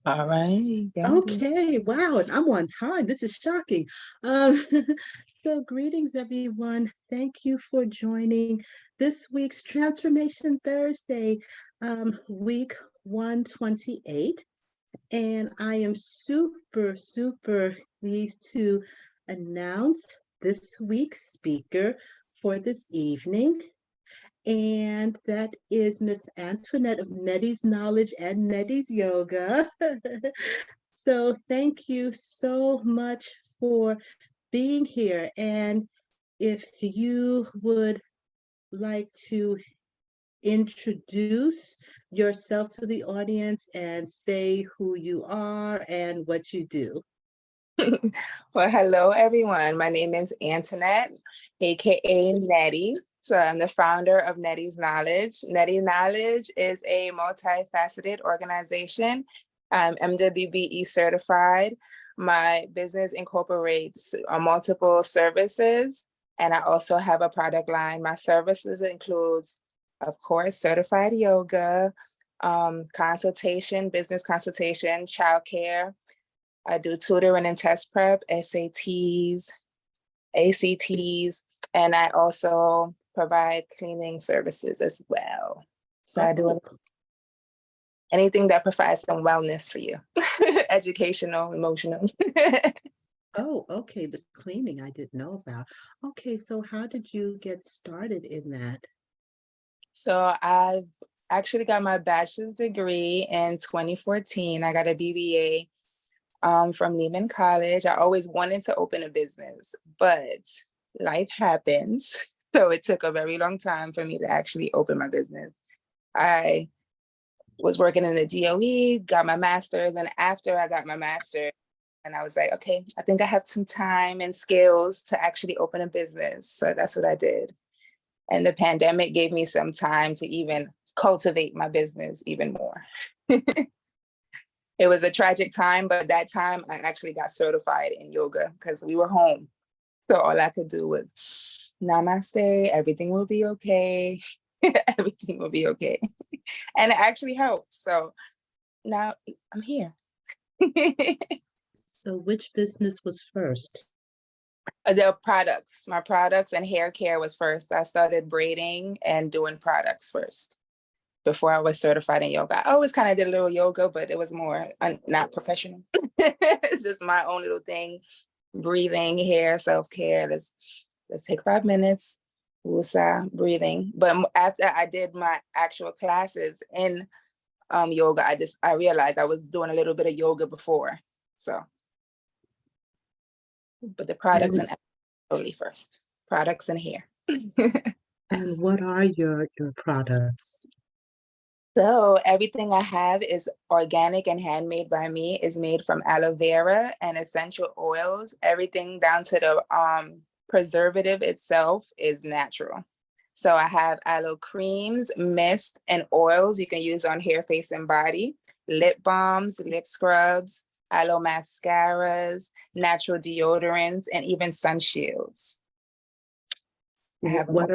All right. Got Okay, wow, and I'm on time. This is shocking. Um, so, greetings, everyone. Thank you for joining this week's Transformation Thursday, week 128. And I am super pleased to announce this week's speaker for this evening. And that is Miss Antoinette of Nettie's Knowledge and Nettie's Yoga. So thank you so much for being here. And if you would like to introduce yourself to the audience and say who you are and what you do. it. Well, hello, everyone. My name is Antoinette, aka Nettie. So I'm the founder of Nettie's Knowledge. Nettie Knowledge is a multifaceted organization. I'm MWBE certified. My business incorporates multiple services, and I also have a product line. My services includes, of course, certified yoga, consultation, business consultation, childcare. I do tutoring and test prep, SATs, ACTs, and I also provide cleaning services as well. So I do Oh, anything that provides some wellness for you, educational, emotional. oh, okay. The cleaning I didn't know about. Okay, so how did you get started in that? So I've actually got my bachelor's degree in 2014. I got a BBA from Lehman College. I always wanted to open a business, but life happens. So it took a very long time for me to actually open my business. I was working in the DOE, got my master's, and after I got my master's, and I was like, okay, I think I have some time and skills to actually open a business. So that's what I did. And the pandemic gave me some time to even cultivate my business even more. It was a tragic time, but that time I actually got certified in yoga because we were home. So all I could do was namaste, everything will be okay. Everything will be okay. And it actually helped. So now I'm here. So which business was first? The products, my products and hair care was first. I started braiding and doing products first before I was certified in yoga. I always kind of did a little yoga, but it was more not professional. It's just my own little thing. Breathing, hair, self-care. Let's take 5 minutes. Wusa, breathing. But after I did my actual classes in yoga, I realized I was doing a little bit of yoga before. So, but the products And and totally first. Products and hair. and what are your products? So everything I have is organic and handmade by me. Is made from aloe vera and essential oils. Everything down to the preservative itself is natural. So I have aloe creams, mist, and oils you can use on hair, face, and body. Lip balms, lip scrubs, aloe mascaras, natural deodorants, and even sun shields. I have them all.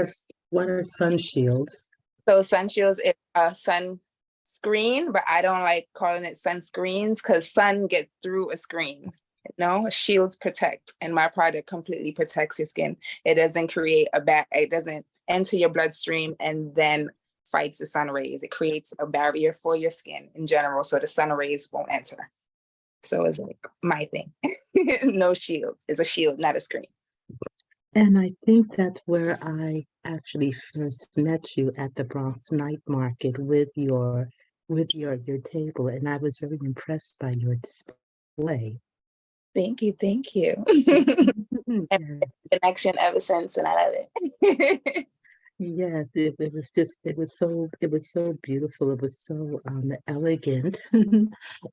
What are sun shields? So sun shields is a sunscreen, but I don't like calling it sunscreens because sun get through a screen. No, shields protect, and my product completely protects your skin. It doesn't create it doesn't enter your bloodstream and then fights the sun rays. It creates a barrier for your skin in general, so the sun rays won't enter. So it's like my thing. No shield. It's a shield, not a screen. And I think that's where I actually first met you at the Bronx Night Market with your table, and I was very impressed by your display. Thank you, thank you. And Yeah. connection ever since, and I love it. Yes, it was just it was so beautiful. It was so elegant.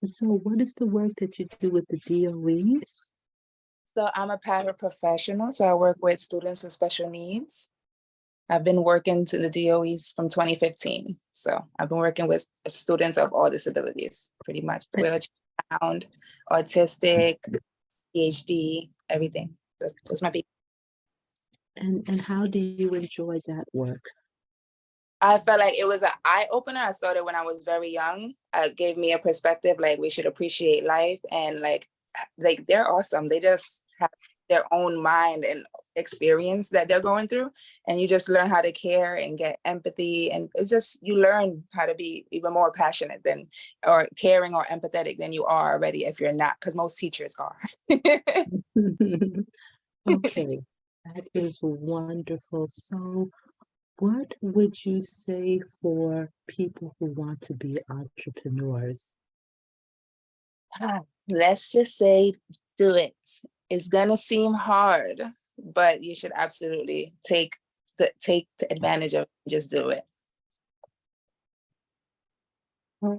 So what is the work that you do with the DOE? So I'm a paraprofessional, so I work with students with special needs. I've been working to the DOEs from 2015. So I've been working with students of all disabilities, pretty much wheelchair bound, autistic, PhD, everything. That's my people. And how do you enjoy that work? I felt like it was an eye opener. I started when I was very young. It gave me a perspective, like we should appreciate life, and like they're awesome. They just have their own mind and experience that they're going through, and you just learn how to care and get empathy, and it's just you learn how to be even more passionate than or caring or empathetic than you are already if you're not, because most teachers are. Okay, that is wonderful. So, what would you say for people who want to be entrepreneurs? Let's just say do it. It's gonna seem hard, but you should absolutely take the advantage of it. Just do it.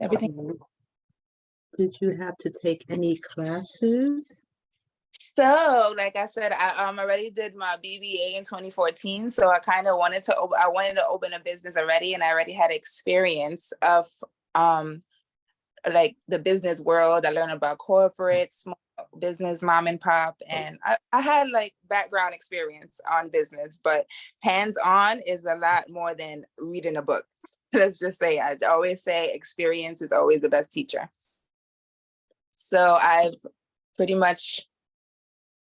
Everything. Okay. Did you have to take any classes? So, like I said, I already did my BBA in 2014. So I kind of I wanted to open a business already, and I already had experience of um like the business world. I learned about corporate, small business, mom and pop, and I had like background experience on business, but hands-on is a lot more than reading a book. Let's just say, I always say experience is always the best teacher. So I've pretty much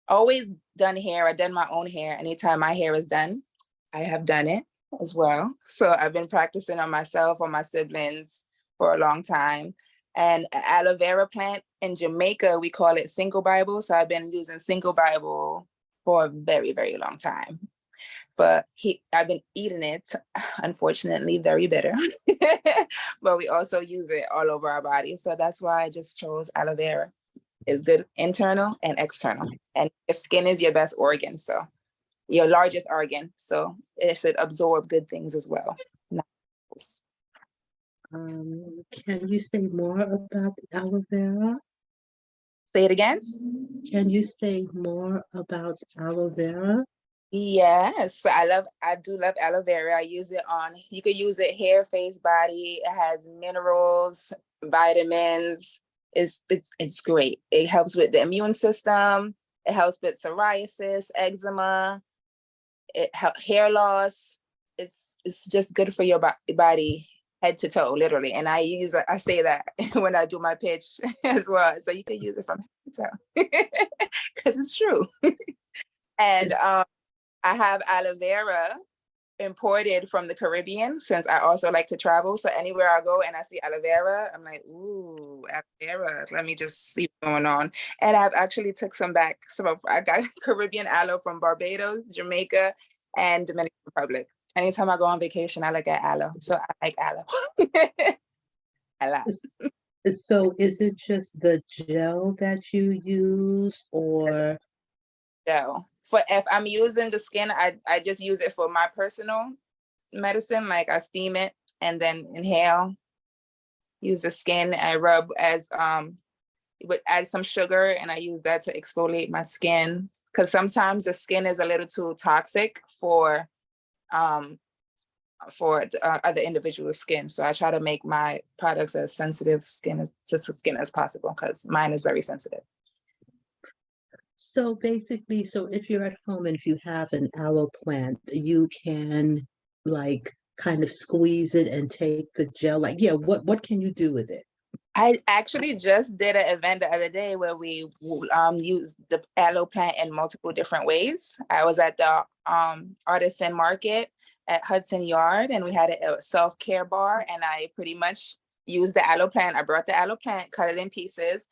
always done hair. I've done my own hair. Anytime my hair is done, I have done it as well. So I've been practicing on myself, on my siblings for a long time. And aloe vera plant in Jamaica, we call it Single Bible. So I've been using Single Bible for a very, very long time. But I've been eating it, unfortunately, very bitter. But we also use it all over our body. So that's why I just chose aloe vera. It's good internal and external. And your skin is your best organ. So your largest organ. So it should absorb good things as well. Can you say more about the aloe vera? Say it again. Can you say more about aloe vera? Yes, I do love aloe vera. You could use it hair, face, body. It has minerals, vitamins. It's great. It helps with the immune system. It helps with psoriasis, eczema, hair loss. It's just good for your body, head to toe, literally. And I say that when I do my pitch as well. So you can use it from head to toe because it's true. And I have aloe vera imported from the Caribbean since I also like to travel. So anywhere I go and I see aloe vera, I'm like, ooh, aloe vera. Let me just see what's going on. And I've actually took some back. So I got Caribbean aloe from Barbados, Jamaica, and Dominican Republic. Anytime I go on vacation, I look at aloe. So I like aloe a lot. So is it just the gel that you use or? Gel. For if I'm using the skin, I just use it for my personal medicine. Like I steam it and then inhale. Use the skin. I rub as would add some sugar, and I use that to exfoliate my skin because sometimes the skin is a little too toxic for other individual skin. So I try to make my products as sensitive to skin as possible because mine is very sensitive. So basically, so if you're at home and if you have an aloe plant, you can like kind of squeeze it and take the gel. Like, yeah, what can you do with it? I actually just did an event the other day where we used the aloe plant in multiple different ways. I was at the artisan market at Hudson Yard, and we had a self-care bar, and I pretty much used the aloe plant. I brought the aloe plant, cut it in pieces.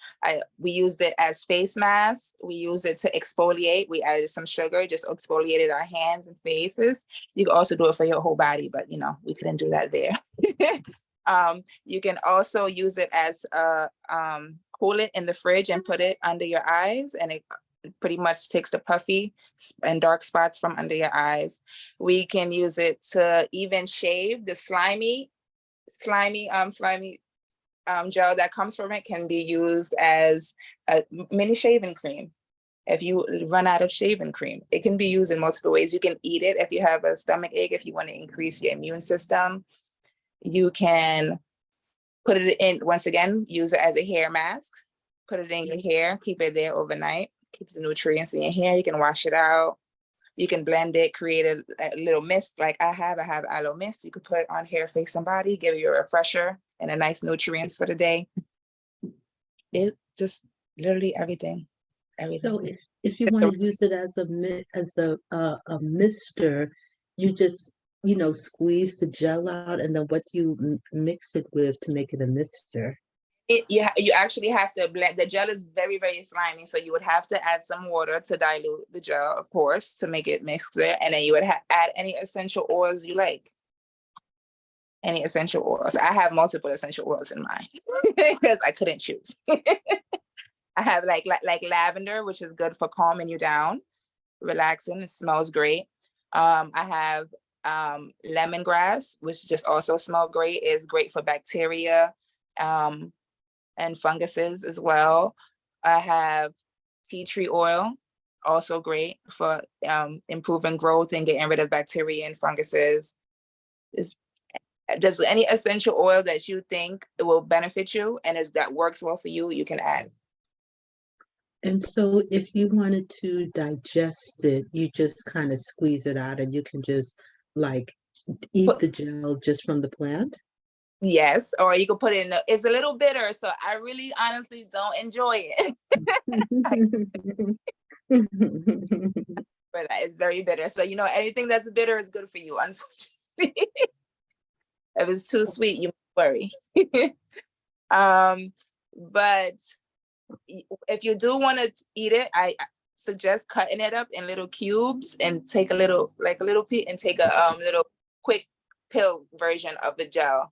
We used it as face masks. We used it to exfoliate. We added some sugar, just exfoliated our hands and faces. You can also do it for your whole body, but we couldn't do that there. You can also use it as cool it in the fridge and put it under your eyes, and it pretty much takes the puffy and dark spots from under your eyes. We can use it to even shave the slimy gel that comes from it. Can be used as a mini shaving cream. If you run out of shaving cream, it can be used in multiple ways. You can eat it if you have a stomach ache, if you want to increase your immune system. You can put it in, once again, use it as a hair mask, put it in your hair, keep it there overnight, keeps the nutrients in your hair. You can wash it out. You can blend it, create a little mist like I have aloe mist. You could put it on hair, face, and body, give you a refresher and a nice nutrients for the day. It just literally everything. So if you want to use it as a mister, you just squeeze the gel out, and then what do you mix it with to make it a mister? You actually have to blend. The gel is very, very slimy, so you would have to add some water to dilute the gel, of course, to make it mix there, and then you would add any essential oils you like. Any essential oils. I have multiple essential oils in mine because I couldn't choose. I have like lavender, which is good for calming you down, relaxing. It smells great. I have lemongrass, which just also smells great. It's great for bacteria and funguses as well. I have tea tree oil, also great for improving growth and getting rid of bacteria and funguses. Does any essential oil that you think will benefit you and that works well for you, you can add. And so if you wanted to digest it, you just kind of squeeze it out and you can just like eat the gel just from the plant? Yes, or you could put it in, it's a little bitter, so I really honestly don't enjoy it. But it's very bitter. So, anything that's bitter is good for you, unfortunately. If it's too sweet, you worry. But if you do want to eat it, I suggest cutting it up in little cubes and take a little piece and take a little quick pill version of the gel,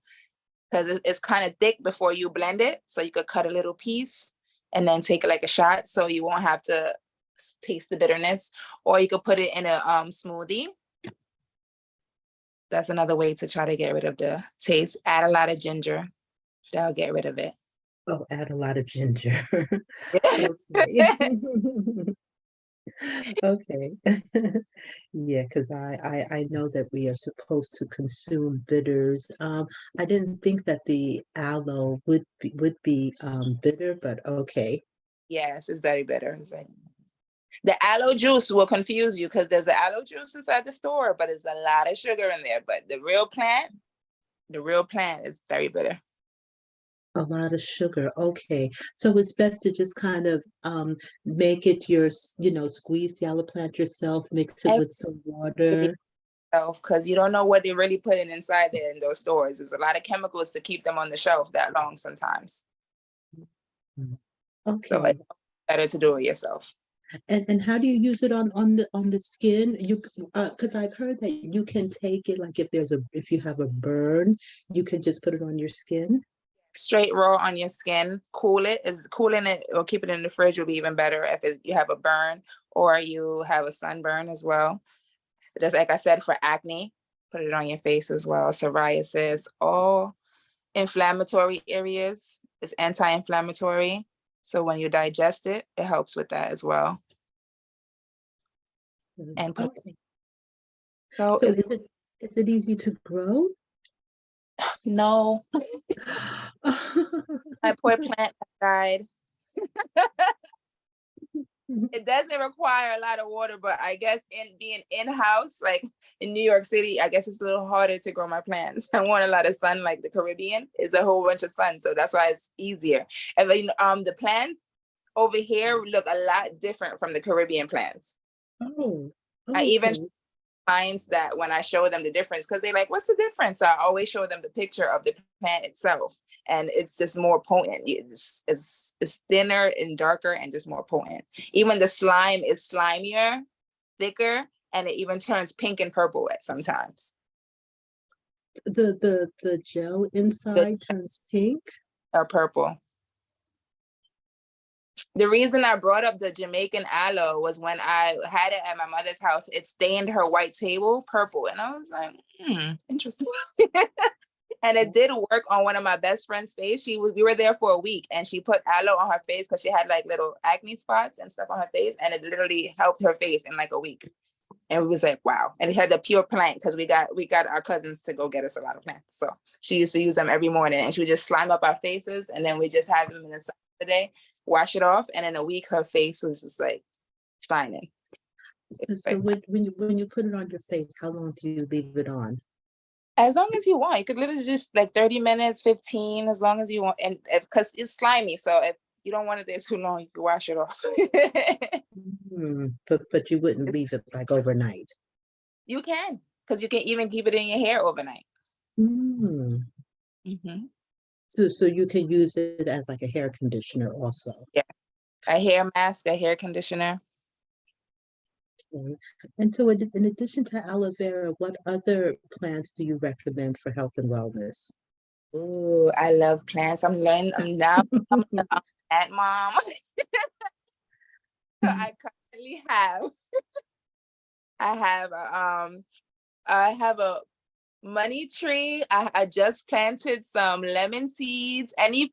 because it's kind of thick before you blend it. So you could cut a little piece and then take it like a shot, so you won't have to taste the bitterness. Or you could put it in a smoothie. That's another way to try to get rid of the taste. Add a lot of ginger. That'll get rid of it. Oh, add a lot of ginger. Okay. Okay. Yeah, because I know that we are supposed to consume bitters. I didn't think that the aloe would be bitter, but okay. Yes, it's very bitter. The aloe juice will confuse you because there's an aloe juice inside the store, but it's a lot of sugar in there. But the real plant is very bitter. A lot of sugar. Okay. So it's best to just kind of make it squeeze the aloe plant yourself, mix it with some water. Because you don't know what they're really putting inside there in those stores. There's a lot of chemicals to keep them on the shelf that long sometimes. Okay. So it's better to do it yourself. And how do you use it on the skin? Because I've heard that you can take it, like if you have a burn, you can just put it on your skin. Straight raw on your skin. Cooling it or keep it in the fridge will be even better if you have a burn or you have a sunburn as well. Just like I said, for acne, put it on your face as well. Psoriasis, all inflammatory areas. It's anti-inflammatory. So when you digest it, it helps with that as well. And so is it easy to grow? No. My poor plant died. It doesn't require a lot of water, but I guess in being in-house, like in New York City, I guess it's a little harder to grow my plants. I want a lot of sun, like the Caribbean is a whole bunch of sun. So that's why it's easier. And the plants over here look a lot different from the Caribbean plants. Oh, I even clients that when I show them the difference, because they're like, what's the difference? So I always show them the picture of the plant itself, and it's just more potent. It's thinner and darker and just more potent. Even the slime is slimier, thicker, and it even turns pink and purple at sometimes. The gel inside turns pink or purple. The reason I brought up the Jamaican aloe was when I had it at my mother's house, it stained her white table purple. And I was like, interesting. And it did work on one of my best friend's face. We were there for a week and she put aloe on her face because she had like little acne spots and stuff on her face. And it literally helped her face in like a week. And we was like, wow. And it had the pure plant because we got our cousins to go get us a lot of plants. So she used to use them every morning and she would just slime up our faces. And then we just have them in the sun today, wash it off. And in a week, her face was just like shining. So when you put it on your face, how long do you leave it on? As long as you want. You could literally just like 30 minutes, 15, as long as you want. And because it's slimy. So if you don't want it there too long, you can wash it off. But you wouldn't leave it like overnight. You can, because you can even keep it in your hair overnight. Mm. Hmm. So you can use it as like a hair conditioner also. Yeah. A hair mask, a hair conditioner. Okay. And so in addition to aloe vera, what other plants do you recommend for health and wellness? Ooh, I love plants. I'm learning. I'm a plant mom. So I currently have. I have I have a money tree. I just planted some lemon seeds. Any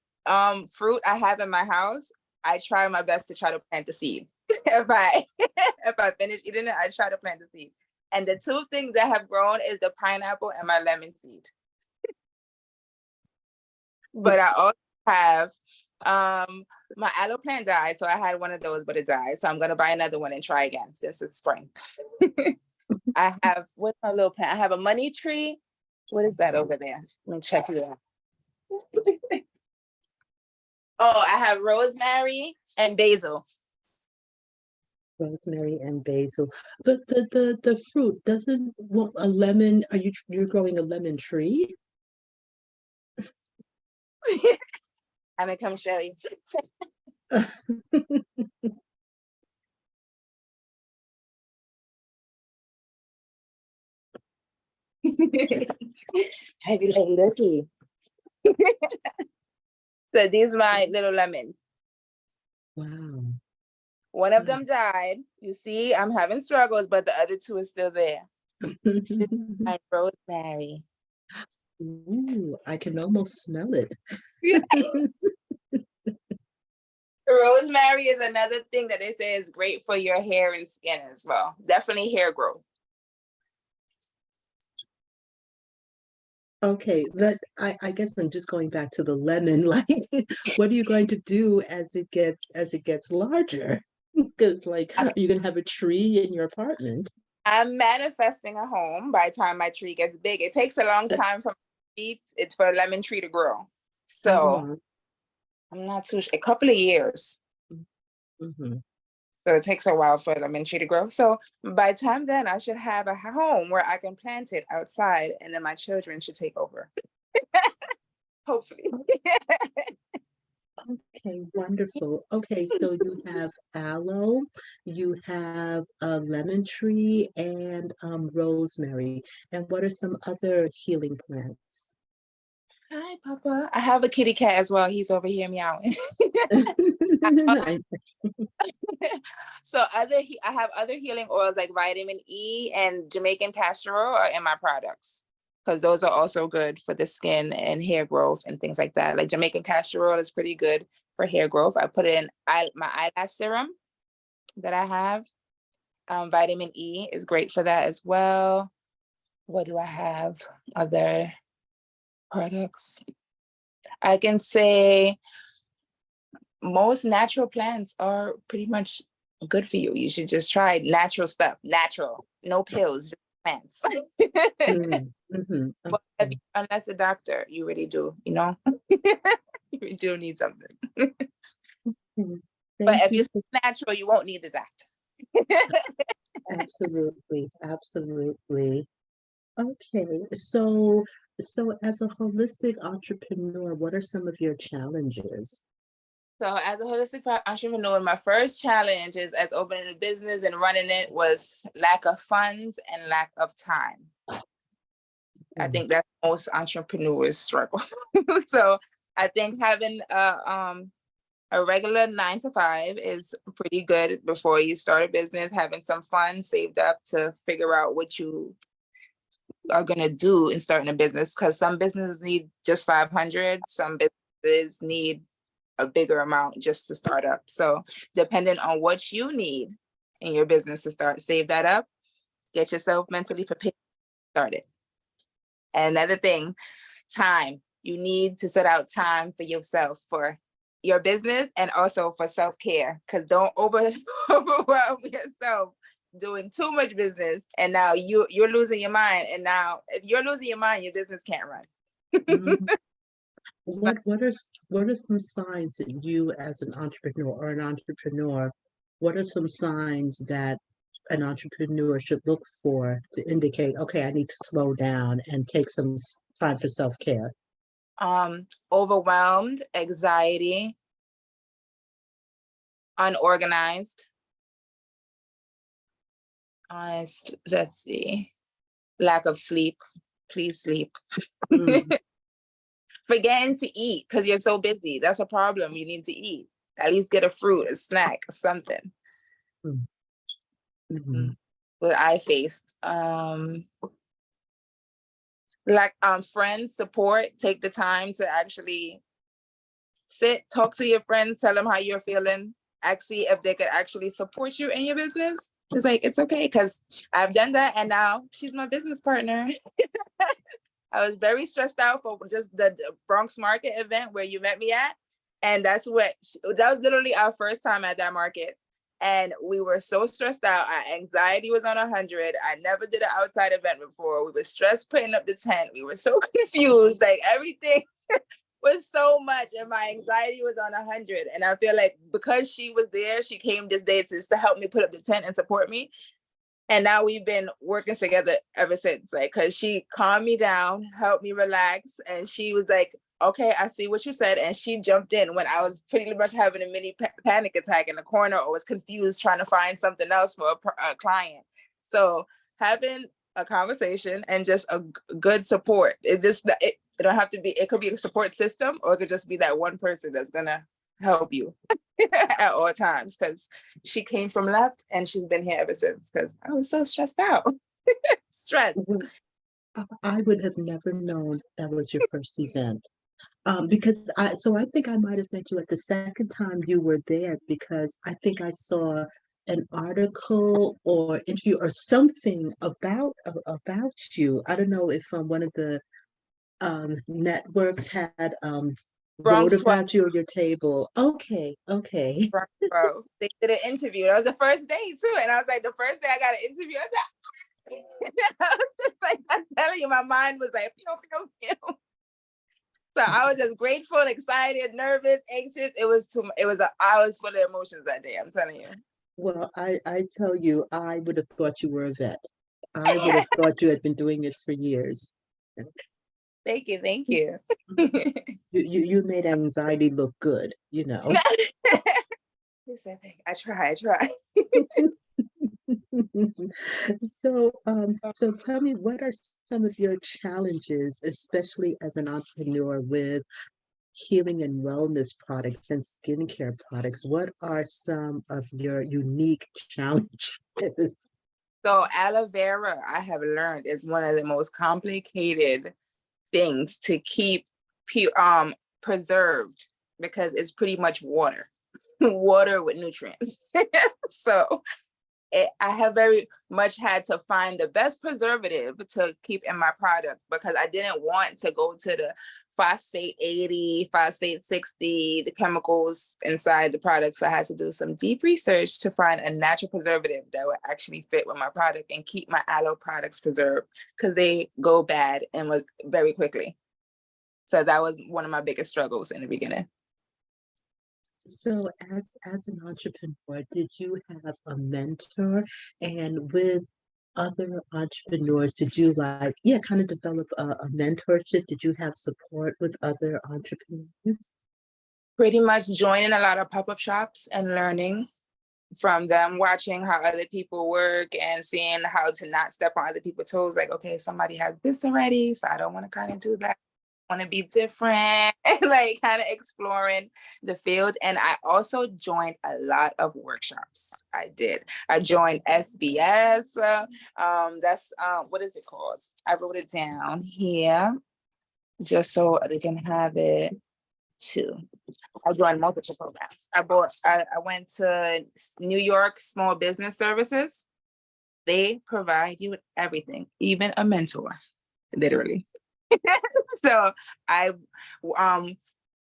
fruit I have in my house, I try my best to try to plant the seed. if I if I finish eating it, I try to plant the seed. And the two things that have grown is the pineapple and my lemon seed. But I also have my aloe plant died, so I had one of those, but it died. So I'm gonna buy another one and try again since it's spring. I have what's my little plant? I have a money tree. What is that over there? Let me check it out. Oh, I have rosemary and basil. Rosemary and basil. But the fruit doesn't want a lemon. You're growing a lemon tree? I'm gonna come show you. Heavy lady, looky. So these are my little lemons. Wow. One of them died. You see, I'm having struggles, but the other two are still there. This is my rosemary. Ooh, I can almost smell it. Rosemary is another thing that they say is great for your hair and skin as well. Definitely hair growth. Okay, but I guess I'm just going back to the lemon. Like, what are you going to do as it gets larger? Because like, are you gonna have a tree in your apartment? I'm manifesting a home by the time my tree gets big. It takes a long time for it's for a lemon tree to grow. So Uh-huh. I'm not too sure, a couple of years. Mhm. So it takes a while for a lemon tree to grow. So by the time then I should have a home where I can plant it outside and then my children should take over. Hopefully. Okay, wonderful. Okay, so you have aloe, you have a lemon tree, and rosemary. And what are some other healing plants? Hi, Papa. I have a kitty cat as well. He's over here meowing. I- So I have other healing oils like vitamin E and Jamaican castor oil are in my products because those are also good for the skin and hair growth and things like that. Like Jamaican castor oil is pretty good for hair growth. I put it in my eyelash serum that I have. Vitamin E is great for that as well. What do I have? Other products. I can say most natural plants are pretty much good for you. You should just try natural stuff, natural, no pills, just plants. But Okay. unless a doctor, you really do, you know, you do need something. Mhm. But Thank if you. you're natural, you won't need the doctor. Absolutely, absolutely. Okay, so as a holistic entrepreneur, what are some of your challenges? So as a holistic entrepreneur, my first challenge is as opening a business and running it was lack of funds and lack of time. I Mm, think that's most entrepreneurs struggle. So I think having a regular 9 to 5 is pretty good before you start a business. Having some funds saved up to figure out what you are gonna do in starting a business, because some businesses need just 500, some businesses need a bigger amount just to start up. So depending on what you need in your business to start, save that up, get yourself mentally prepared, start it. And another thing, time. You need to set out time for yourself, for your business and also for self-care, because don't overwhelm yourself doing too much business, and now you're losing your mind. And now if you're losing your mind, your business can't run. Mhm. What are some signs that you as an entrepreneur or an entrepreneur, what are some signs that an entrepreneur should look for to indicate, okay, I need to slow down and take some time for self-care? Overwhelmed, anxiety, unorganized. Let's see. Lack of sleep. Please sleep. Mm, Forgetting to eat because you're so busy. That's a problem. You need to eat. At least get a fruit, a snack, something. mm, mhm, What I faced. Friends, support, take the time to actually sit, talk to your friends, tell them how you're feeling, see if they could actually support you in your business. It's like, it's okay, because I've done that, and now she's my business partner. I was very stressed out for just the Bronx Market event where you met me at. And that was literally our first time at that market. And we were so stressed out. Our anxiety was on 100. I never did an outside event before. We were stressed putting up the tent. We were so confused. Like everything was so much, and my anxiety was on 100. And I feel like because she was there, she came this day to help me put up the tent and support me. And now we've been working together ever since, like, because she calmed me down, helped me relax. And she was like, okay, I see what you said. And she jumped in when I was pretty much having a mini panic attack in the corner, or was confused trying to find something else for a client. So having a conversation and just a good support, it don't have to be, it could be a support system, or it could just be that one person that's going to help you at all times, because she came from left and she's been here ever since, because I was so stressed out. Stress. Well, I would have never known that was your first event. Because I think I might have met you at the second time you were there, because I think I saw an article or interview or something about you. I don't know if one of the networks had wrote Bronx 12. about you or your table. Okay, okay. Bronx 12. They did an interview. That was the first day too. And I was like, the first day I got an interview, I was just like, I'm telling you, my mind was like, pew, pew, pew. So I was just grateful, excited, nervous, anxious. I was full of emotions that day, I'm telling you. Well, I tell you, I would have thought you were a vet. I would have thought you had been doing it for years. Thank you, thank you. You made anxiety look good, you know. I try. So tell me, what are some of your challenges, especially as an entrepreneur with healing and wellness products and skincare products? What are some of your unique challenges? So aloe vera, I have learned, is one of the most complicated things to keep preserved, because it's pretty much water, water with nutrients. So I have very much had to find the best preservative to keep in my product, because I didn't want to go to the phosphate 80, phosphate 60, the chemicals inside the product. So I had to do some deep research to find a natural preservative that would actually fit with my product and keep my aloe products preserved, because they go bad and was very quickly. So that was one of my biggest struggles in the beginning. So as an entrepreneur, did you have a mentor? And with other entrepreneurs, did you kind of develop a mentorship? Did you have support with other entrepreneurs? Pretty much joining a lot of pop-up shops and learning from them, watching how other people work and seeing how to not step on other people's toes. Like, okay, somebody has this already, so I don't want to kind of do that. I want to be different, like kind of exploring the field. And I also joined a lot of workshops. I joined SBS. That's what is it called? I wrote it down here just so they can have it too. I joined multiple programs. I went to New York Small Business Services. They provide you with everything, even a mentor, literally. So I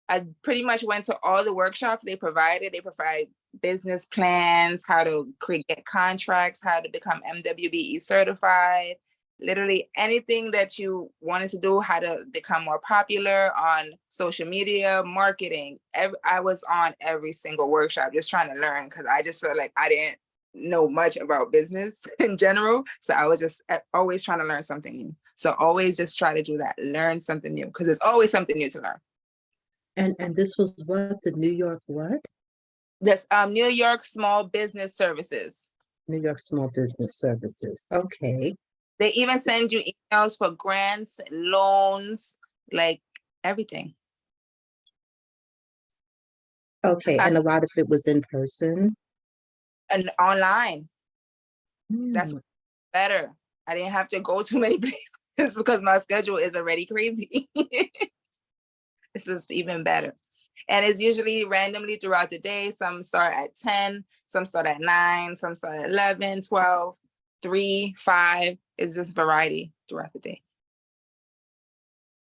I pretty much went to all the workshops they provided. They provide business plans, how to get contracts, how to become MWBE certified, literally anything that you wanted to do, how to become more popular on social media, marketing. I was on every single workshop just trying to learn, because I just felt like I didn't know much about business in general. So I was just always trying to learn something new. So always just try to do that, learn something new, because there's always something new to learn. And this was what, the New York what? This New York Small Business Services. New York Small Business Services. Okay. They even send you emails for grants, loans, like everything. Okay, and a lot of it was in person? And online. That's Mm. better. I didn't have to go too many places because my schedule is already crazy. This is even better. And it's usually randomly throughout the day. Some start at 10, some start at 9, some start at 11, 12, 3, 5. It's just variety throughout the day.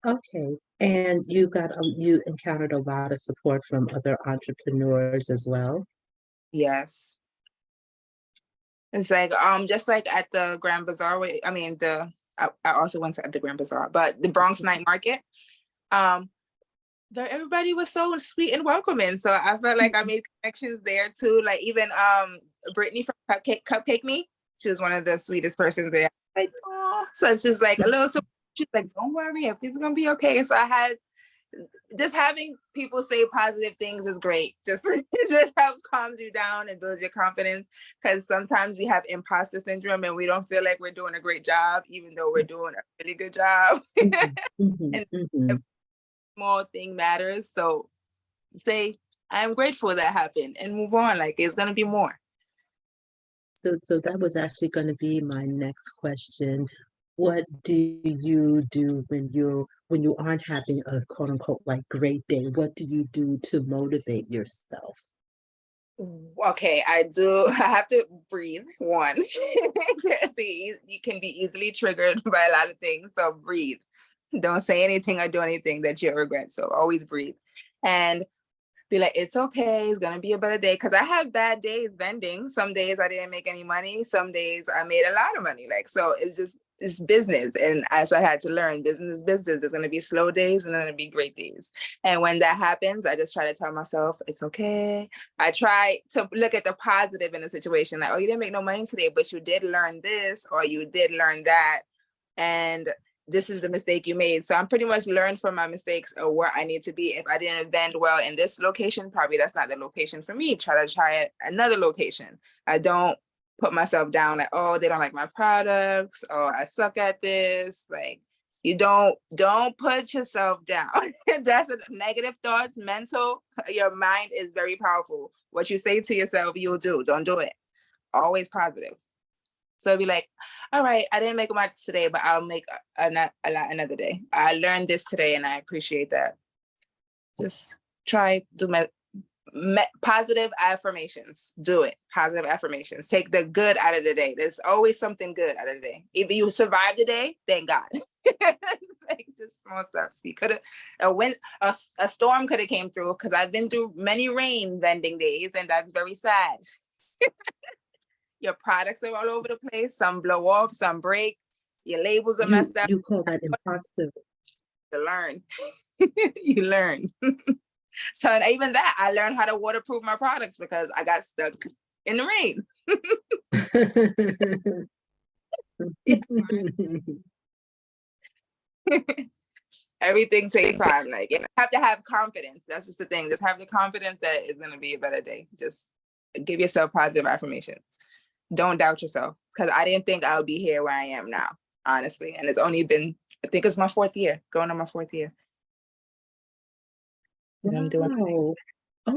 Okay, and you encountered a lot of support from other entrepreneurs as well? Yes. It's like just like at the Grand Bazaar, I also went to the Grand Bazaar, but the Bronx Night Market, everybody was so sweet and welcoming. So I felt like I made connections there too. Like even Brittany from Cupcake Me, she was one of the sweetest persons there. Like, oh, so it's just like a little support. She's like, don't worry, everything's gonna be okay. So I had just having people say positive things is great. Just it just helps calms you down and builds your confidence, because sometimes we have imposter syndrome and we don't feel like we're doing a great job, even though we're doing a really good job. And every small thing matters. So say, I'm grateful that happened and move on. Like it's gonna be more. So that was actually going to be my next question. What do you do when you aren't having a quote unquote like great day? What do you do to motivate yourself? Okay, I have to breathe. One, see, you can be easily triggered by a lot of things. So breathe. Don't say anything or do anything that you regret. So always breathe and be like, it's okay. It's gonna be a better day. Because I have bad days vending. Some days I didn't make any money. Some days I made a lot of money. Like, so it's business. And as I had to learn, business is business. There's gonna be slow days and then there'll be great days. And when that happens, I just try to tell myself it's okay. I try to look at the positive in the situation. Like, oh, you didn't make no money today, but you did learn this, or you did learn that. And this is the mistake you made. So I'm pretty much learned from my mistakes or where I need to be. If I didn't vend well in this location, probably that's not the location for me. Try another location. I don't put myself down like, oh, they don't like my products, or I suck at this. Like, you don't put yourself down. That's negative thoughts, mental. Your mind is very powerful. What you say to yourself, you'll do. Don't do it. Always positive. So it'd be like, all right, I didn't make much today, but I'll make a lot another day. I learned this today and I appreciate that. Just try to positive affirmations. Do it. Positive affirmations. Take the good out of the day. There's always something good out of the day. If you survive the day, thank God. It's like just small stuff. So you could have a storm could have came through, because I've been through many rain vending days, and that's very sad. Your products are all over the place. Some blow off, some break. Your labels are messed up. You call that imposter. You learn. You learn. So and even that, I learned how to waterproof my products because I got stuck in the rain. Everything takes time. Like, you have to have confidence. That's just the thing. Just have the confidence that it's going to be a better day. Just give yourself positive affirmations. Don't doubt yourself, because I didn't think I'll be here where I am now, honestly. And it's only been, I think it's my 4th year, going on my 4th year. And I'm doing. Wow.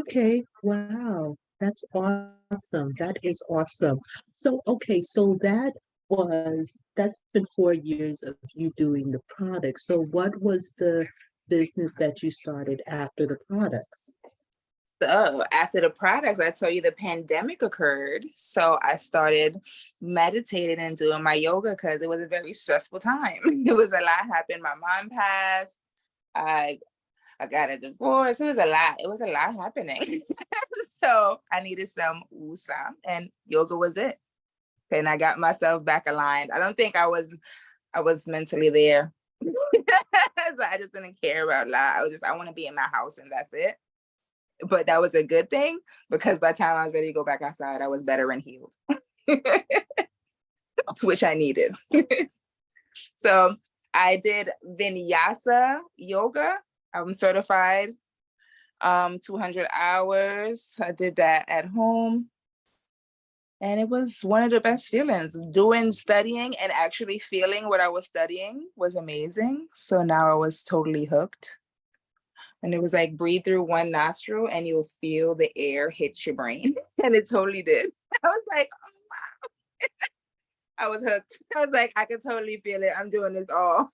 Okay. Wow. That's awesome. That is awesome. So, okay. So that's been 4 years of you doing the product. So what was the business that you started after the products? So after the products, I told you the pandemic occurred. So I started meditating and doing my yoga because it was a very stressful time. It was a lot happened. My mom passed. I got a divorce. It was a lot. It was a lot happening. So I needed some woosah, and yoga was it. And I got myself back aligned. I don't think I was mentally there. So I just didn't care about a lot. I want to be in my house and that's it. But that was a good thing because by the time I was ready to go back outside, I was better and healed, which I needed. So I did vinyasa yoga. I'm certified 200 hours. I did that at home. And it was one of the best feelings. Studying and actually feeling what I was studying was amazing. So now I was totally hooked. And it was like breathe through one nostril and you'll feel the air hit your brain. And it totally did. I was like, oh wow. I was hooked. I was like, I can totally feel it. I'm doing this all.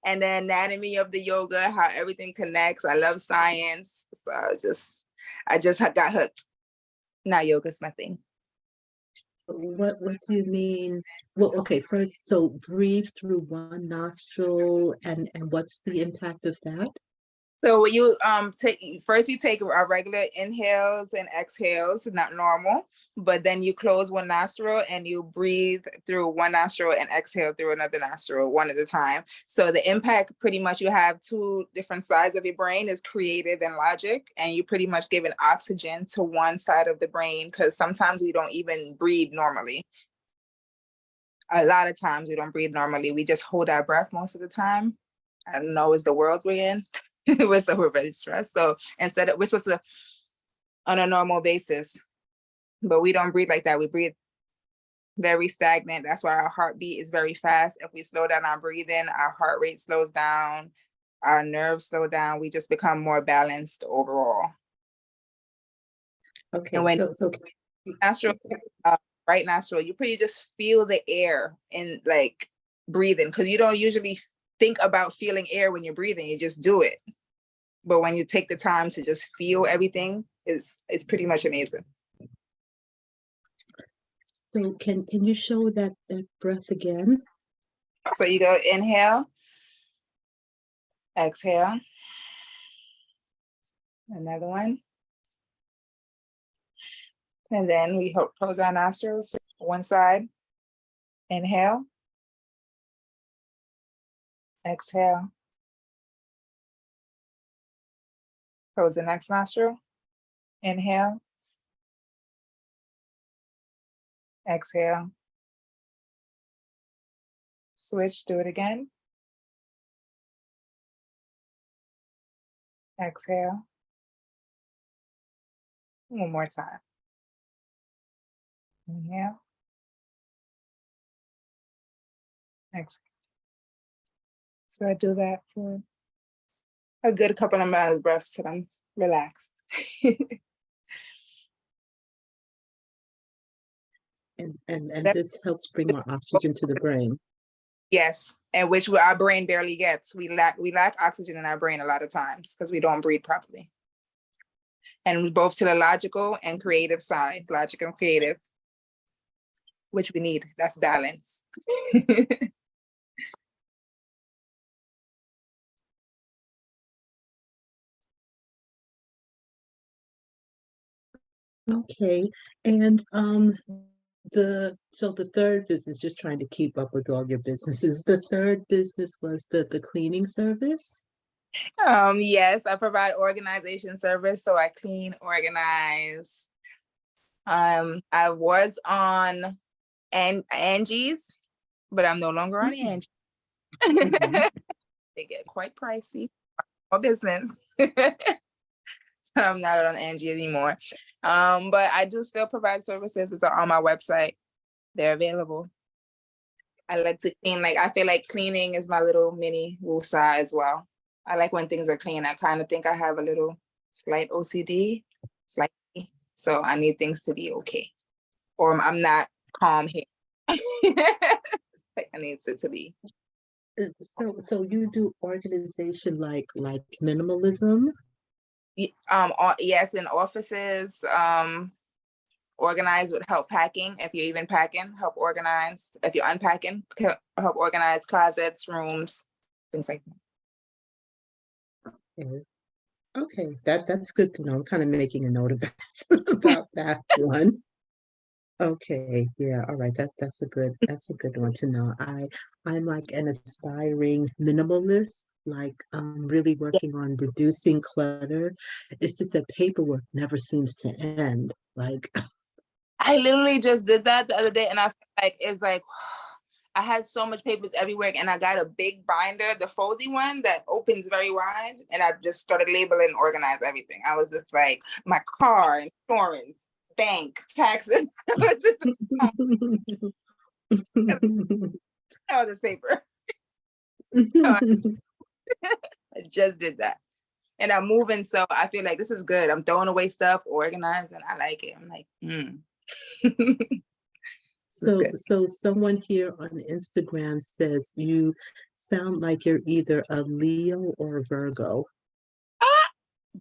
And the anatomy of the yoga, how everything connects. I love science. So I just got hooked. Now yoga's my thing. What do you mean? Well, okay, first, so breathe through one nostril and what's the impact of that? So you take our regular inhales and exhales, not normal, but then you close one nostril and you breathe through one nostril and exhale through another nostril one at a time. So the impact, pretty much you have two different sides of your brain, is creative and logic, and you pretty much giving oxygen to one side of the brain because sometimes we don't even breathe normally. A lot of times we don't breathe normally. We just hold our breath most of the time. I don't know, is the world we're in. We're very stressed. So we're supposed to on a normal basis, but we don't breathe like that. We breathe very stagnant. That's why our heartbeat is very fast. If we slow down our breathing, our heart rate slows down, our nerves slow down. We just become more balanced overall. Okay, and when so nostril, right nostril, you pretty just feel the air in like breathing because you don't usually think about feeling air when you're breathing, you just do it. But when you take the time to just feel everything, it's pretty much amazing. So can you show that breath again? So you go inhale, exhale, another one. And then we close our nostrils, one side, inhale, exhale. Close the next nostril, inhale, exhale. Switch, do it again. Exhale. One more time. Inhale, exhale. So I do that for a good couple of amount of breaths till I'm relaxed. And this helps bring more oxygen to the brain. Yes, and which our brain barely gets. We lack oxygen in our brain a lot of times because we don't breathe properly. And both to the logical and creative side, logic and creative, which we need. That's balance. Okay, and the third business, just trying to keep up with all your businesses. The third business was the cleaning service. Yes, I provide organization service, so I clean, organize. I was on Angie's, but I'm no longer on Angie. They get quite pricey for business. So I'm not on Angie anymore. But I do still provide services. It's on my website. They're available. I like to clean. Like I feel like cleaning is my little mini woosah as well. I like when things are clean. I kind of think I have a little slight OCD, slightly. So I need things to be okay. Or I'm not calm here. Like I need it to be. So you do organization like minimalism? Yes, in offices, organize with help packing. If you're even packing, help organize. If you're unpacking, help organize closets, rooms, things like that. Okay. Okay, that's good to know. I'm kind of making a note of that about that one. Okay, yeah, all right. That's a good one to know. I'm like an aspiring minimalist, like really Yeah, working on reducing clutter. It's just that paperwork never seems to end. Like, I literally just did that the other day, and I feel like it's like I had so much papers everywhere, and I got a big binder, the foldy one that opens very wide, and I just started labeling and organize everything. I was just like my car, insurance, bank, taxes. I was just oh, all this paper. So I just did that. And I'm moving, so I feel like this is good. I'm throwing away stuff, organizing. I like it. I'm like, this is good. so someone here on Instagram says you sound like you're either a Leo or a Virgo. Ah,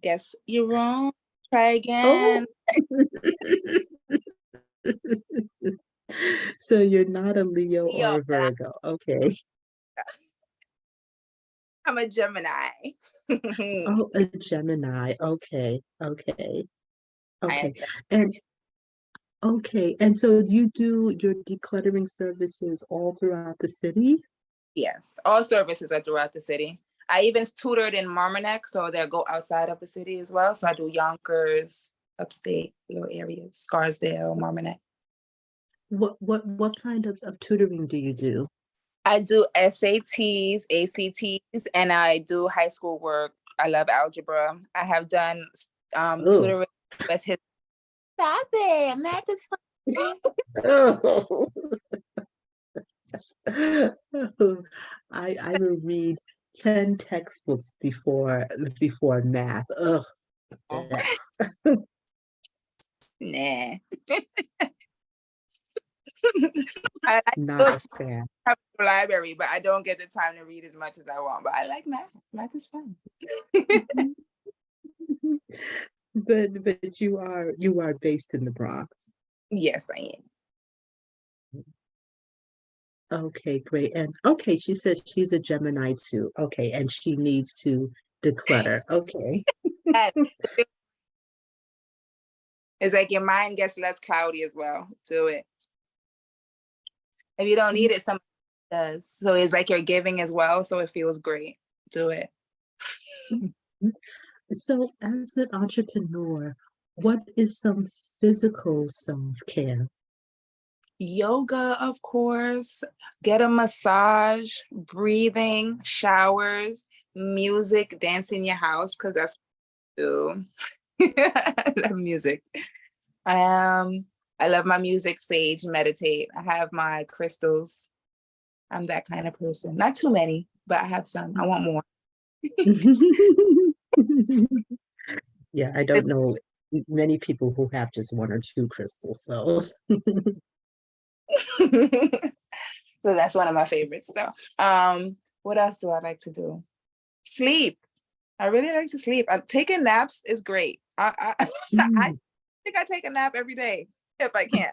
guess you're wrong. Try Oh, again. so you're not a Leo or Yo, a Virgo. Okay. I'm a Gemini. I Oh, a Gemini. Okay. Okay. am, Okay. And okay. And so you do your decluttering services all throughout the city? yes. All services are throughout the city. I even tutored in Marmanek, so they go outside of the city as well. So I do Yonkers, upstate, little areas, Scarsdale, Marmanek. What kind of tutoring do you do? I do SATs, ACTs, and I do high school work. I love algebra. I have done Oh. tutoring West History. Stop it. Math is fun. Oh. I will read 10 textbooks before math. Ugh. Yeah. Nah. I like Not a books fan. from the library, but I don't get the time to read as much as I want. But I like math. Math is fun. But you are based in the Bronx. Yes, I Okay, great. And okay, she says she's a Gemini too. Okay, and she needs to declutter. Okay. am. It's like your mind gets less cloudy as well. Do it. If you don't need it, somebody does. So it's like you're giving as well. So it feels great. Do it. So as an entrepreneur, what is some physical self-care? Yoga, of course. Get a massage, breathing, showers, music, dance in your house, because that's what I do. I love music. Um, I love my music, sage, meditate. I have my crystals. I'm that kind of person. Not too many, but I have some. I want more. Yeah, I don't know many people who have just one or two crystals, so So that's one of my favorites though. What else do I like to do? Sleep. I really like to sleep. Taking naps is great. I Mm. think I take a nap every day if I can.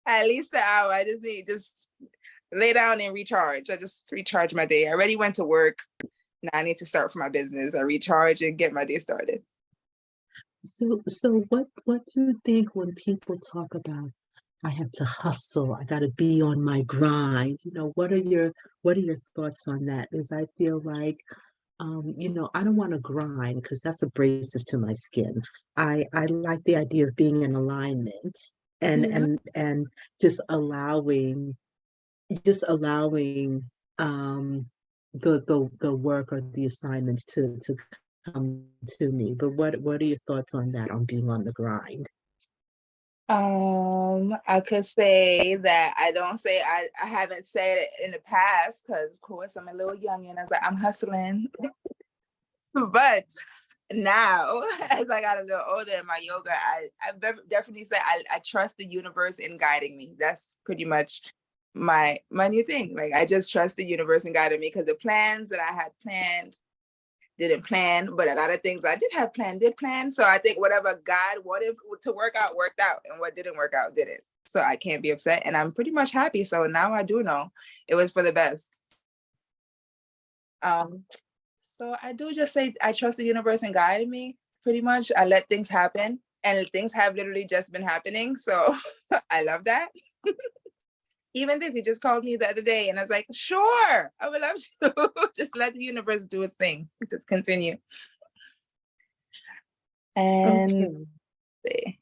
At least an hour. I just need just lay down and recharge. I just recharge my day. I already went to work. Now I need to start for my business. I recharge and get my day started. So what do you think when people talk about I have to hustle, I got to be on my grind? What are your thoughts on that? Because I feel like I don't want to grind because that's abrasive to my skin. I like the idea of being in alignment and Mhm. and just allowing the work or the assignments to come to me. But what are your thoughts on that, on being on the grind? I could say that I don't say I haven't said it in the past because of course I'm a little young and I was like, I'm hustling. But now, as I got a little older in my yoga, definitely say I trust the universe in guiding me. That's pretty much my new thing. Like I just trust the universe in guiding me because the plans that I had planned didn't plan, but a lot of things I did have planned did plan. So I think whatever God wanted to work out worked out, and what didn't work out didn't. So I can't be upset, and I'm pretty much happy. So now I do know it was for the best. Um, So I do just say I trust the universe and guiding me. Pretty much, I let things happen, and things have literally just been happening. So I love that. Even this, you just called me the other day, and I was like, sure, I would love to. Just let the universe do its thing. Just continue. And Okay.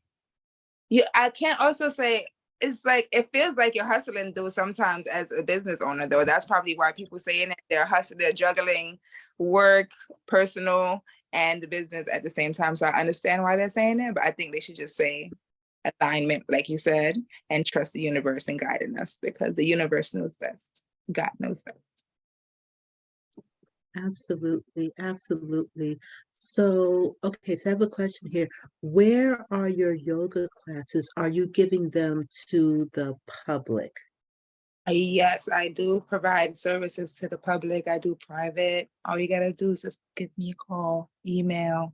I can't also say it's like it feels like you're hustling though sometimes as a business owner though. That's probably why people saying it. They're hustling, they're juggling work, personal, and the business at the same time. So I understand why they're saying it, but I think they should just say alignment, like you said, and trust the universe and guiding us because the universe knows best. God knows best. Absolutely, absolutely. So, okay, so I have a question here. Where are your yoga classes? Are you giving them to the public? Yes, I do provide services to the public. I do private. All you gotta do is just give me a call, email,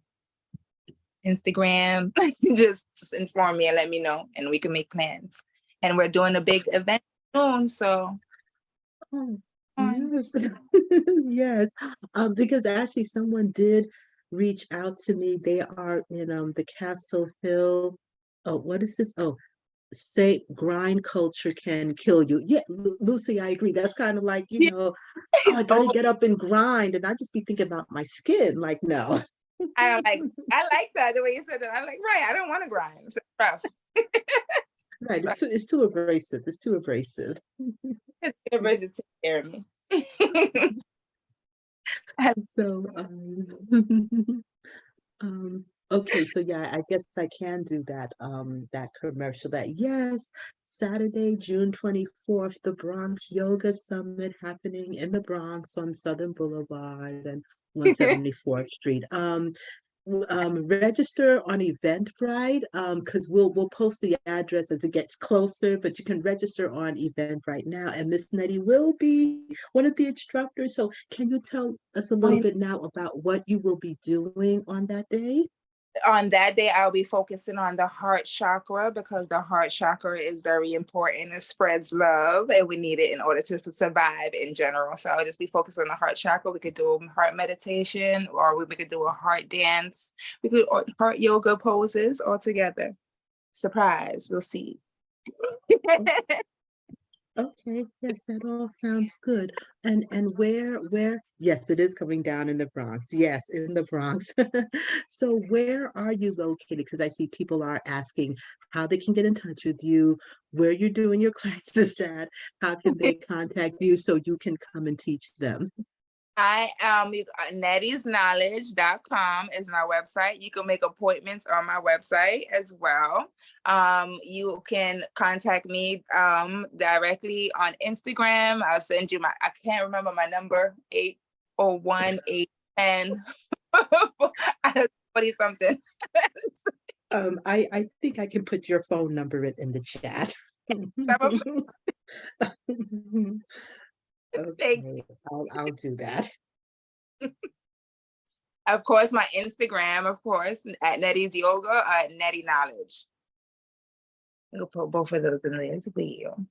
Instagram. Just inform me and let me know, and we can make plans. And we're doing a big event soon, so Oh, yes. Yes. Because actually someone did reach out to me. They are in the Castle Hill. Oh, what is this? Oh, say grind culture can kill you. Yeah, Lucy, I agree. That's kind of like, oh, I oh, gotta get up and grind. And I just be thinking about my skin. Like, no. I like that the way you said that. I'm like, right, I don't want to grind. It's rough. Right. It's too abrasive. It's too abrasive. Everybody's just take care of me. So okay, so yeah, I guess I can do that commercial that yes, Saturday, June 24th, the Bronx Yoga Summit happening in the Bronx on Southern Boulevard and 174th Street. Register on Eventbrite, because we'll post the address as it gets closer, but you can register on Eventbrite now. And Miss Nettie will be one of the instructors. So can you tell us a little bit now about what you will be doing on that day? On that day, I'll be focusing on the heart chakra because the heart chakra is very important. It spreads love, and we need it in order to survive in general. So I'll just be focused on the heart chakra. We could do a heart meditation, or we could do a heart dance. We could heart yoga poses all together. Surprise, we'll see. Okay, yes, that all sounds good. And where? Yes, it is coming down in the Bronx. Yes, in the Bronx. So where are you located? Because I see people are asking how they can get in touch with you, where you're doing your classes at, how can they contact you so you can come and teach them? nettiesknowledge.com is my website. You can make appointments on my website as well. You can contact me directly on Instagram. I'll send you I can't remember my number, 801-810 40 something. I think I can put your phone number in the chat. Thank Okay, I'll do that. Of course, my Instagram, of course, at Nettie's Yoga, at Nettie Knowledge. We'll put both of those in there as well.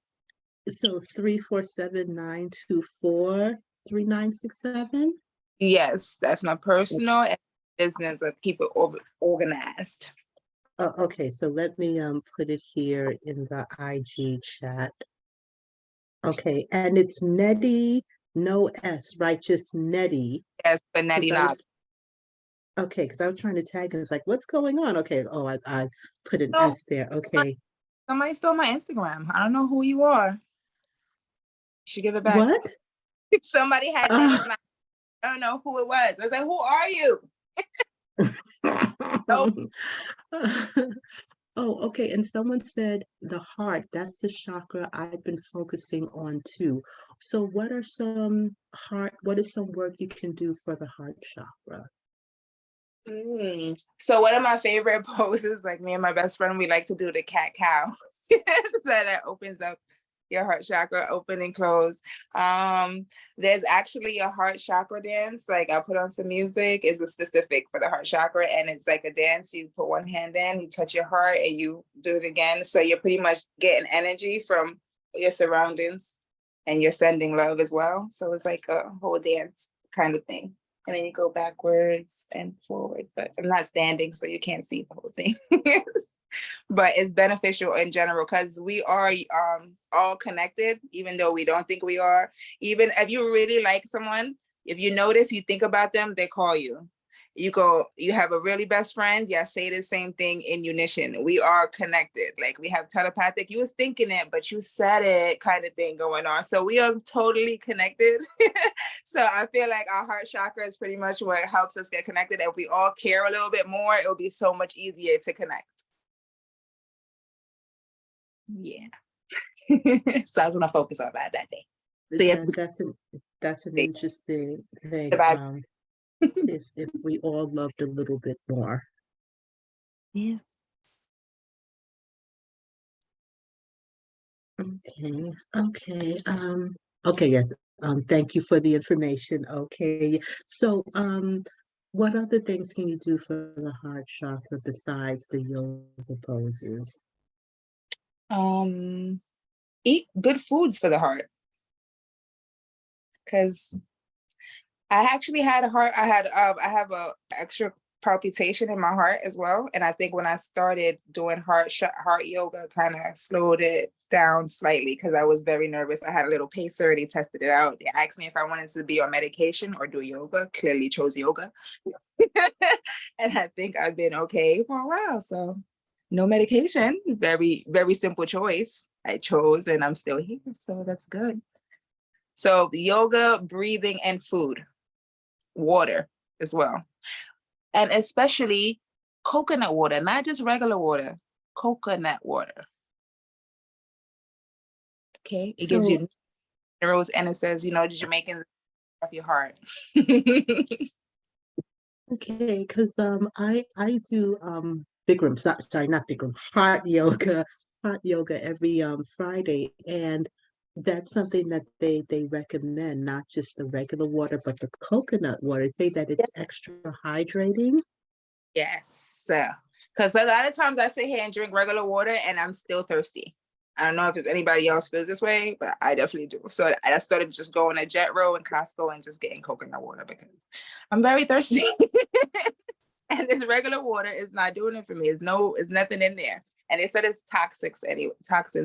So 347-924-3967. Yes, that's my personal and business. I keep it organized. Okay, so let me put it here in the IG chat. Okay, and it's Nettie, no S, right? Just Nettie. Yes, but Nettie Knowledge. Okay, because I was trying to tag him. It's like, what's going on? Okay, oh, I put an No, S there. Okay. somebody stole my Instagram. I don't know who you are. You should give it back. What? Somebody had Nettie's Knowledge. I don't know who it was. I was like, who are you? Oh, Oh, okay. And someone said the heart, that's the chakra I've been focusing on too. So what is some work you can do for the heart chakra? So one of my favorite poses, like me and my best friend, we like to do the cat cow. So that opens up your heart chakra, open and close. There's actually a heart chakra dance. Like I put on some music, is a specific for the heart chakra, and it's like a dance. You put one hand in, you touch your heart, and you do it again. So you're pretty much getting energy from your surroundings, and you're sending love as well. So it's like a whole dance kind of thing. and then you go backwards and forward. But I'm not standing, so you can't see the whole thing. But it's beneficial in general because we are all connected, even though we don't think we are. Even if you really like someone, if you notice, you think about them, they call you. You go, you have a really best friend, yeah, say the same thing in unison. We are connected. Like we have telepathic, you was thinking it, but you said it kind of thing going on. So we are totally connected. So I feel like our heart chakra is pretty much what helps us get connected. If we all care a little bit more, it will be so much easier to connect. Yeah. So I was gonna focus on that day. So yeah, That's an interesting thing. If we all loved a little bit more. yeah. Okay. Okay, yes. Thank you for the information. Okay. So, what other things can you do for the heart chakra besides the yoga poses? Eat good foods for the heart. Because I actually had a heart, I have a extra palpitation in my heart as well. And I think when I started doing heart yoga, kind of slowed it down slightly because I was very nervous. I had a little pacer, they tested it out. They asked me if I wanted to be on medication or do yoga. Clearly chose yoga. And I think I've been okay for a while. So no medication, very, very simple choice. I chose and I'm still here. So that's good. So yoga, breathing, and food. Water as well. And especially coconut water, not just regular water, coconut water. Okay. It gives So, you minerals and it says, Jamaicans of your heart. okay, because I do Bikram, sorry, not Bikram, hot yoga every Friday, and that's something that they recommend, not just the regular water, but the coconut water. Say that it's extra hydrating. Yes. Because a lot of times I sit here and drink regular water and I'm still thirsty. I don't know if it's anybody else feels this way, but I definitely do. So I started just going to Jet Row and Costco and just getting coconut water because I'm very thirsty. And this regular water is not doing it for me. It's nothing in there. And they said it's toxins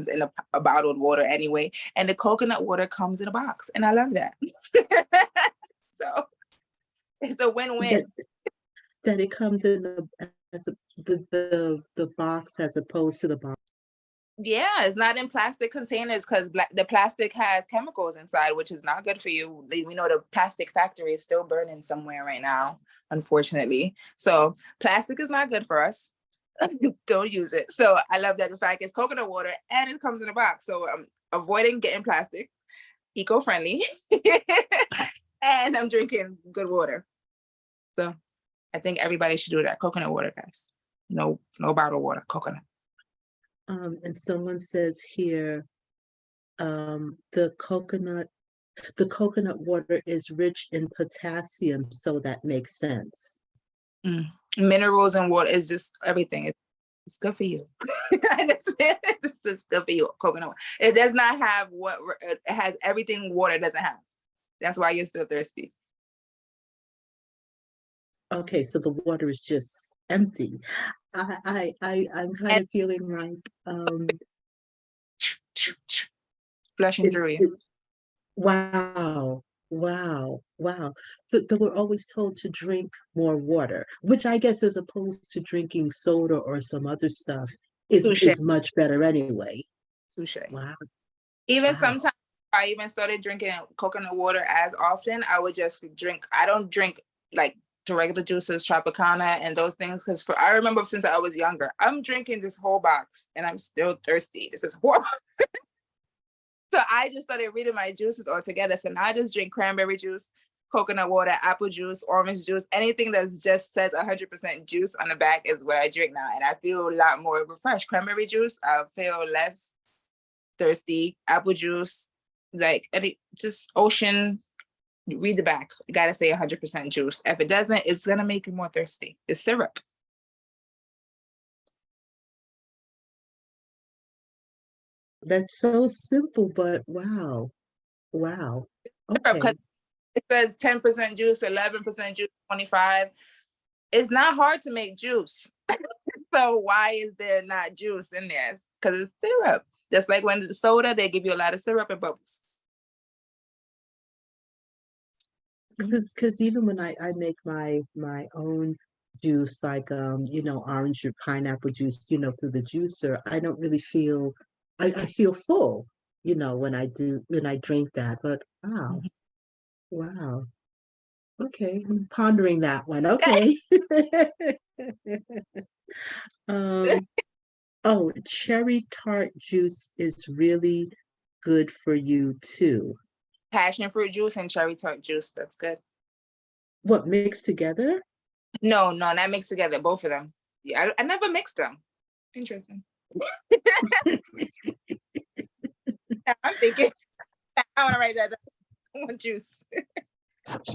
in a bottled water anyway. And the coconut water comes in a box. And I love that. So it's a win-win. That it comes in the box as opposed to the box. Yeah, it's not in plastic containers because the plastic has chemicals inside, which is not good for you. We know the plastic factory is still burning somewhere right now, unfortunately. So plastic is not good for us. Don't use it. So I love that the fact it's coconut water and it comes in a box. So I'm avoiding getting plastic, eco-friendly, and I'm drinking good water. So I think everybody should do that. Coconut water, guys. No bottled water, coconut. And someone says here, the coconut water is rich in potassium, so that makes sense. Minerals and water is just everything. It's good for you. This is good for you, coconut. It does not have it has everything water doesn't have. That's why you're still thirsty. Okay, so the water is just empty. I'm kind of feeling like flushing through you. Wow. But we're always told to drink more water, which I guess as opposed to drinking soda or some other stuff is much better anyway. Touche. Wow. Even sometimes I even started drinking coconut water as often. I would just drink. I don't drink like the regular juices, Tropicana and those things. Because I remember since I was younger, I'm drinking this whole box and I'm still thirsty. This is horrible. So I just started reading my juices all together. So now I just drink cranberry juice, coconut water, apple juice, orange juice, anything that's just says 100% juice on the back is what I drink now. And I feel a lot more refreshed. Cranberry juice, I feel less thirsty. Apple juice, like just ocean, read the back. You gotta say 100% juice. If it doesn't, it's gonna make you more thirsty. It's syrup. That's so simple, but wow. Okay. it says 10% juice, 11% juice, 25. It's not hard to make juice. So why is there not juice in there? Because it's syrup. Just like when the soda, they give you a lot of syrup and bubbles. Because even when I make my own juice, like orange or pineapple juice, through the juicer, I don't really feel I feel full, when I drink that. But wow, wow. Okay, I'm pondering that one. Okay. Um, oh, cherry tart juice is really good for you too. Passion fruit juice and cherry tart juice. That's good. What, mixed together? No, not mixed together. Both of them. Yeah, I never mixed them. Interesting. I'm thinking. I want to write that down. One juice.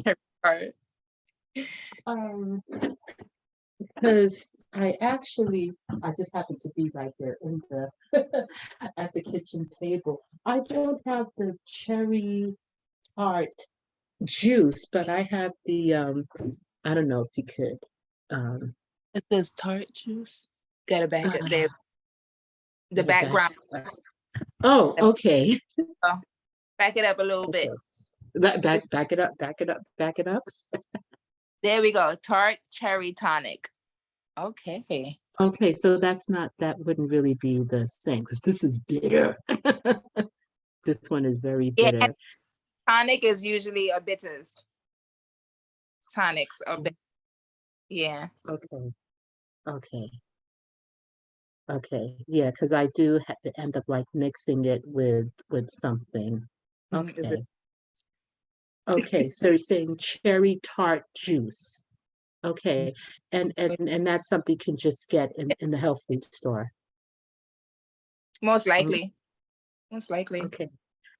Cherry tart. Um, because I just happen to be right there in the at the kitchen table. I don't have the cherry tart juice, but I have the I don't know if you could It says tart juice. Gotta back it there. The gotta background. oh, okay. Oh, back it up a little Okay. bit. Back it up, back it up, back it up. There we go. Tart cherry tonic. Okay. Okay, so that wouldn't really be the same because this is bitter. This one is very Yeah, and bitter. tonic is usually a bitters. Tonics are bitter. Yeah. Okay, okay, okay. Yeah, because I do have to end up like mixing it with something. Is it? Okay. Okay, so you're saying cherry tart juice. Okay. And that's something you can just get in the health food store. Most Mm, likely. Most likely. okay.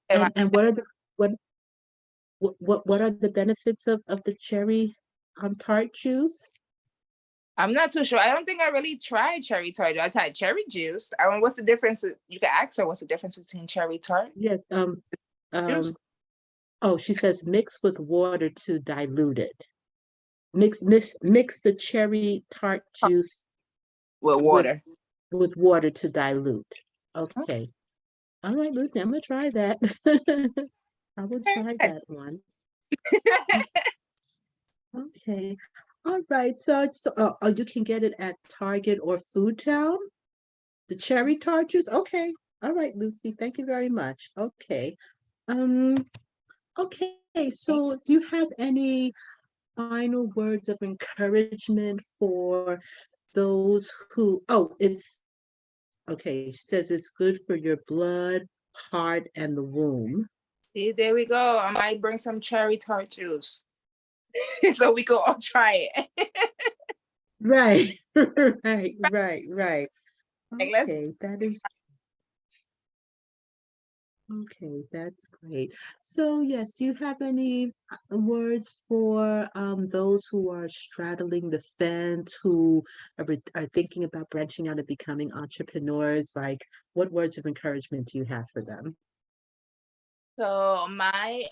Am I- And what are the what what are the benefits of the cherry tart juice? I'm not too sure. I don't think I really tried cherry tart. I tried cherry juice. I mean, what's the difference? You can ask her what's the difference between cherry tart Yes, juice oh, she says mix with water to dilute it. Mix the cherry tart juice with with water. water to dilute. Okay. Okay. All right, Lucy, I'm gonna try that. I will try that one. Okay. All right. So you can get it at Target or Food Town. The cherry tart juice. Okay. All right, Lucy. Thank you very much. Okay. Um, okay. So do you have any final words of encouragement for those who, oh, it's okay, says it's good for your blood, heart, and the womb. See, there we go. I might bring some cherry tart juice so we can all try it. Right, right. Like, let's. Okay, that is okay, that's great. So yes, do you have any words for those who are straddling the fence, who are thinking about branching out and becoming entrepreneurs? Like, what words of encouragement do you have for them? So my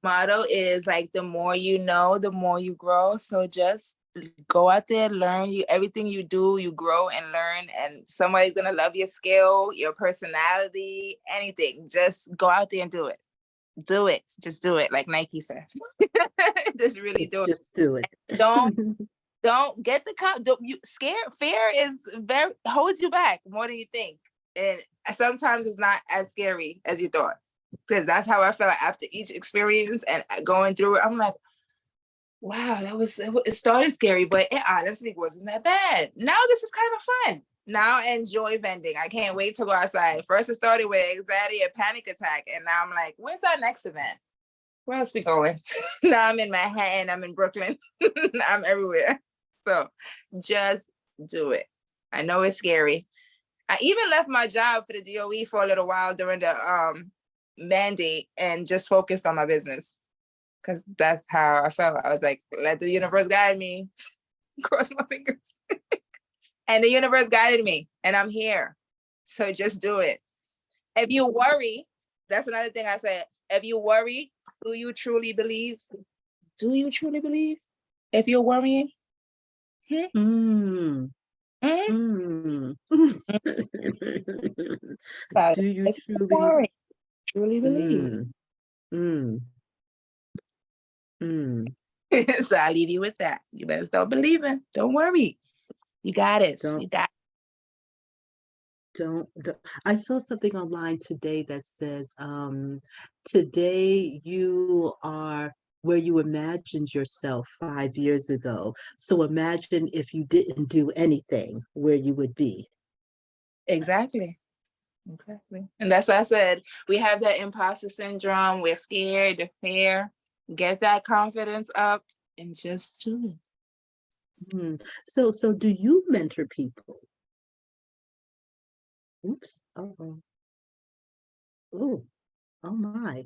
motto is like the more you know, the more you grow. So just go out there, learn you everything you do, you grow and learn, and somebody's gonna love your skill, your personality, anything. Just go out there and do it. Do it. Just do it, like Nike said. Just really do it. Just do it. Don't don't get the don't you scare fear is very holds you back more than you think. And sometimes it's not as scary as you thought. Because that's how I felt after each experience and going through it. I'm like, wow, it started scary, but it honestly wasn't that bad. Now this is kind of fun. Now I enjoy vending. I can't wait to go outside. First it started with anxiety and panic attack. And now I'm like, where's our next event? Where else we going? Now I'm in Manhattan, I'm in Brooklyn, I'm everywhere. So just do it. I know it's scary. I even left my job for the DOE for a little while during the mandate and just focused on my business because that's how I felt. I was like, let the universe guide me. Cross my fingers. And the universe guided me and I'm here. So just do it. If you worry, that's another thing I said. If you worry, Do you truly believe? Do you truly believe? If you're worrying, hmm? Mm, Hmm? mm. About it. Do you If you're truly? worrying, truly believe. Mm, mm, mm. So I leave you with that. You better start believing. Don't worry. You got it. Don't You got don't. I saw something online today that says, today you are where you imagined yourself 5 years ago. So imagine if you didn't do anything, where you would be. exactly. Exactly. And that's why I said we have that imposter syndrome. We're scared, the fear. Get that confidence up and just do it. Mm. So do you mentor people? Oops. Uh-oh. Oh, oh my.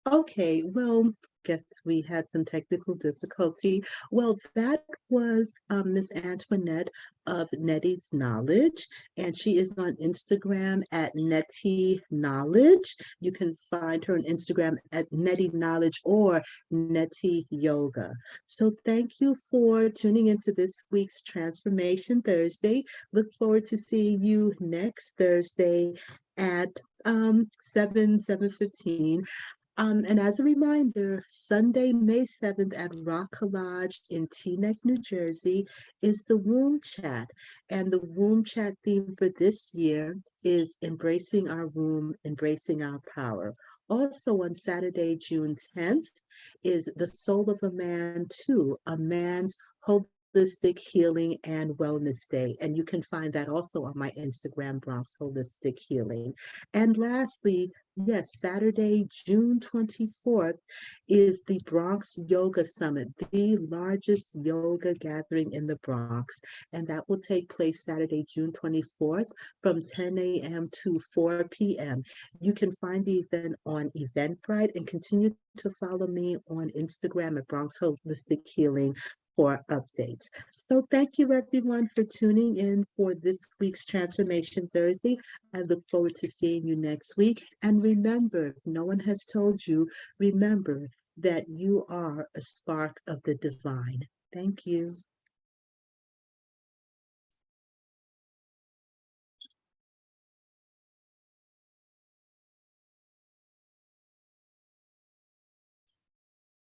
Okay, well, guess we had some technical difficulty. Well, that was Miss Antoinette of Nettie's Knowledge, and she is on Instagram at Nettie Knowledge. You can find her on Instagram at Nettie Knowledge or Nettie Yoga. So thank you for tuning into this week's Transformation Thursday. Look forward to seeing you next Thursday at 7:15. And as a reminder, Sunday, May 7th at Rock Lodge in Teaneck, New Jersey, is the Womb Chat. And the Womb Chat theme for this year is Embracing Our Womb, Embracing Our Power. Also on Saturday, June 10th, is The Soul of a Man 2, a man's Holistic Healing and Wellness Day. And you can find that also on my Instagram, Bronx Holistic Healing. And lastly, yes, Saturday, June 24th is the Bronx Yoga Summit, the largest yoga gathering in the Bronx. And that will take place Saturday, June 24th from 10 a.m. to 4 p.m. You can find the event on Eventbrite and continue to follow me on Instagram at Bronx Holistic Healing for updates. So thank you everyone for tuning in for this week's Transformation Thursday. I look forward to seeing you next week. And remember, if no one has told you, remember that you are a spark of the divine. Thank you.